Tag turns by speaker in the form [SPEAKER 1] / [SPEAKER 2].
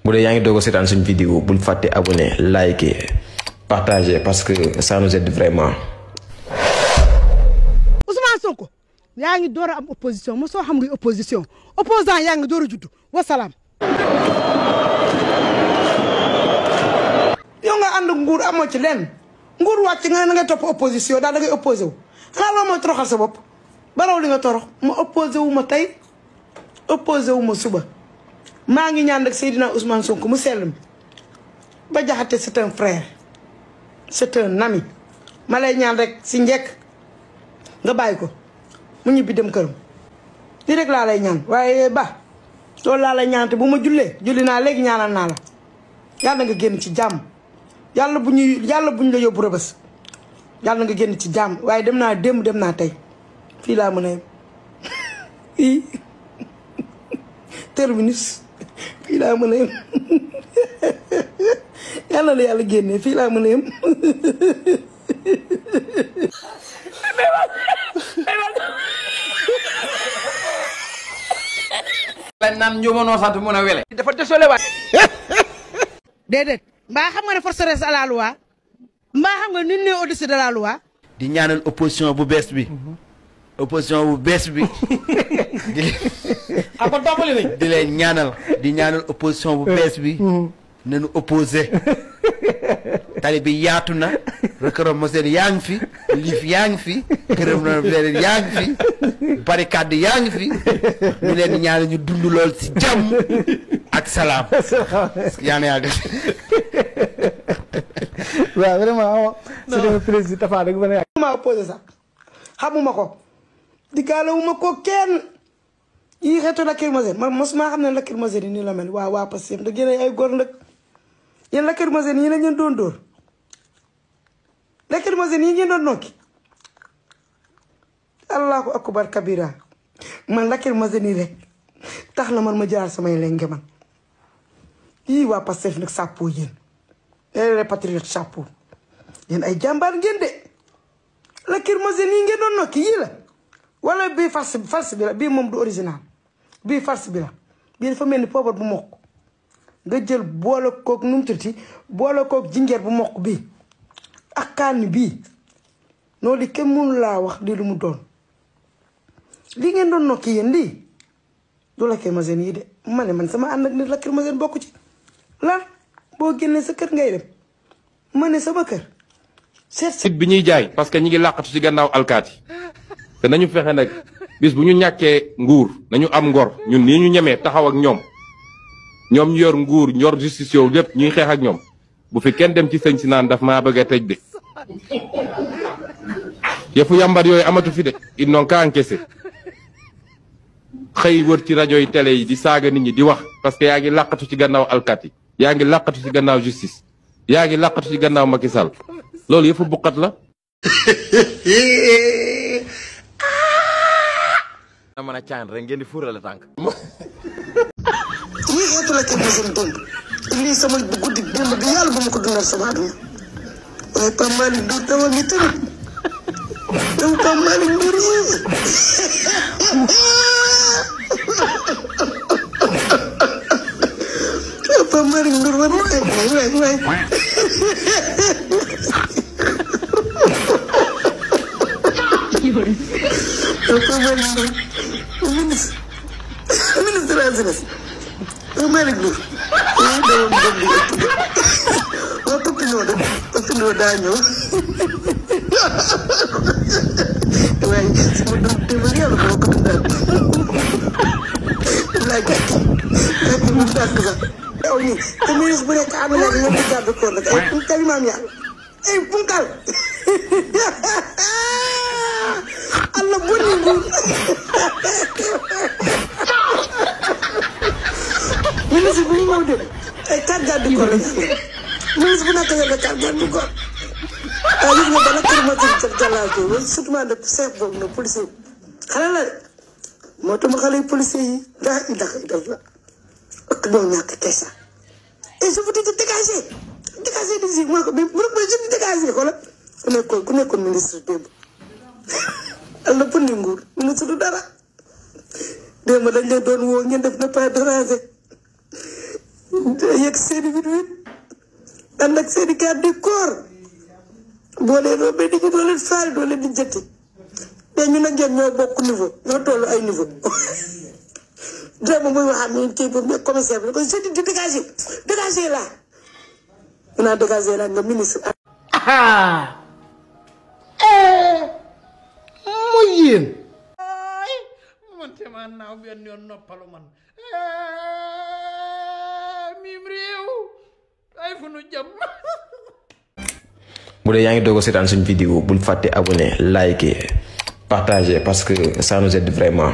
[SPEAKER 1] bu dee yaa ngi doog a seetaan suñu vidéo bul fàtte abonné liker partager parce que ça nous aide vraiment.
[SPEAKER 2] Ousmane Sonko yaa ngi door a am opposition mosoo xam nga opposition opposant yaa ngi door a juddu wasalaam. yow nga ànd nguur amoo ci lenn nguur wàcc nga ne nga topp opposition daal da ngay opposé wu xanaa loolu mooy toroxal sa bopp baraw li nga torox ma opposé wu ma tey opposé wu ma suba maa ngi ñaan rek Seydina Ousmane Sonko mu sell mi ba Jaxate c'est un frère c'est un ami ma lay ñaan rek si njëkk nga bàyyi ko mu ñibbi dem këram li rek laa lay ñaan waaye ba loolu laa lay ñaan te bu ma julli naa léegi ñaanal naa la yàlla nga génn ci jàmm yàlla buñ la yóbbu Rebeuss yàlla nga génn ci jàmm waaye dem naa démb dem naa tey fii laa mën a yem fii terminus fii laa mën a yem yàlla la yàlla génnee fii laa mën a yem
[SPEAKER 3] lañ naan njuumanoo sant mun a wele dafa désolé waay
[SPEAKER 2] déedéet mbaa xam nga ne force reste à la loi mbaa xam nga nul n'est au-dessus de la loi.
[SPEAKER 4] di ñaanal opposition bu bees bi opposition bu bees bi
[SPEAKER 3] ako tàmbali nañ
[SPEAKER 4] di ñaanal opposition bu bees bi nañu opposé tali bi yaatu na rëkkëram moseen yaa ngi fi liif yaa ngi fi këram na leen yaa ngi fi barricade yaa ngi fi ñu leen ñaanal ñu dund lool ci jàmm ak salaam yaa na yàgg
[SPEAKER 5] waaw vraiment c'est un plaisir Tapha rek ma
[SPEAKER 2] ma opposé sax xamuma ko diggaalewuma ko kenn yi xeetu lacrymogène man mosuma xam ne lacrymogène yi nii la mel waa Pastef da génne ay góor nag yéen lacrymogène yi la ngeen doon dóor lacrymogène yi ngeen doon nokki allahu akbar kabira man lacrymogène yi rek tax na man ma jaar samay lenge man yii waa Pastef nag chapeau yéen les patriotes chapeau yéen ay jàmbaar ngeen de lacrymogène yi ngeen doon nokki yii la wala bii farce bi la bii moom du original bii farce bi la bii dafa mel ni poobar bu mokk nga jël boole koog nu mu tuddati boole koog jinjeer bu mokk bii ak kaani bii noonu li kenn mënu laa wax di lu mu doon lii ngeen doon nokki yéen lii du lacrymogène yi de ma ne man sama ànd ak nit lacrymogène bokku ci lan boo génnee sa kër ngay dem ma ne sama kër
[SPEAKER 6] site bi ñuy jaay parce que ñi ngi làqatu ci gannaaw alkaati te nañu fexe nag bis bu ñu ñàkkee nguur nañu am ngor ñun nii ñu ñemee taxaw ak ñoom ñu yor nguur yor justice yow lépp ñuy xeex ak ñoom bu fi kenn dem ci sëñ si naan daf maa bëgg a tëj de yëfu yàmbar yooyu amatu fi de ils n'ont qu'à encaisser xëy wër ci rajo yi télé yi di saaga nit ñi di wax parce que yaa ngi làqatu ci gannaaw alkaati yaa ngi làqatu ci gannaaw justice yaa ngi làqatu ci gannaaw Macky Sall loolu yëfu buqat la.
[SPEAKER 3] na mën a caan rek ngeen di fuurale tànk
[SPEAKER 2] lii xeetu lacrymogène démb lii sama guddi démb bi yàlla bu ma ko dundal sama àdduna waaye Pape Malick Ndour dama ngi tamit yow Pape Malick Ndour yi Pape Malick Ndour war na waay ministre de la jeunesse Pape Malick Ndour waa Papino daa ñëw waaye sama doom téeméer yàlla moo ko dundaat laa gàtt mu dàkk sax yow nii te ministre bu nekk am na ñoom di garde corps nag ay punkal yi maam yàlla ay punkal Allah bu ni nguur ministre bu ñu ñëw dem ay carte garde corps la ministre bu nekk nga carte garde corps waaye gis nga dana kër ma ci jàllaate surtout de chef boobu na policier xale la moo tax ma xale policier yi daa la ak ñoo ñàkk kesa et je vous dis de dégager d'ici mooy ko mais bu ma je dégager ko la ku nekkoon ministre démb Allah bu ni nguur ministre du dara démb dañ leen doon woo ngeen def na pas déranger yëg seeni wit ànd ak seeni garde du corps boo leen rombee nit ñi doo leen faale doo leen di jëtti mais ñu nag ñoo bokk niveau ñoo tollu ay niveau vraiment muy wax am kii boobu mais commissaire bi ko je dis dégagé là on a dégagé là nga ministre
[SPEAKER 5] mooy yéen
[SPEAKER 3] man te ma naaw benn yoon noppalu man mim réew ay fu nu jëm
[SPEAKER 1] bu dee yaa ngi doog a seetaan suñu vidéo bul fàtte abonné liker partager parce que ça nous aide vraiment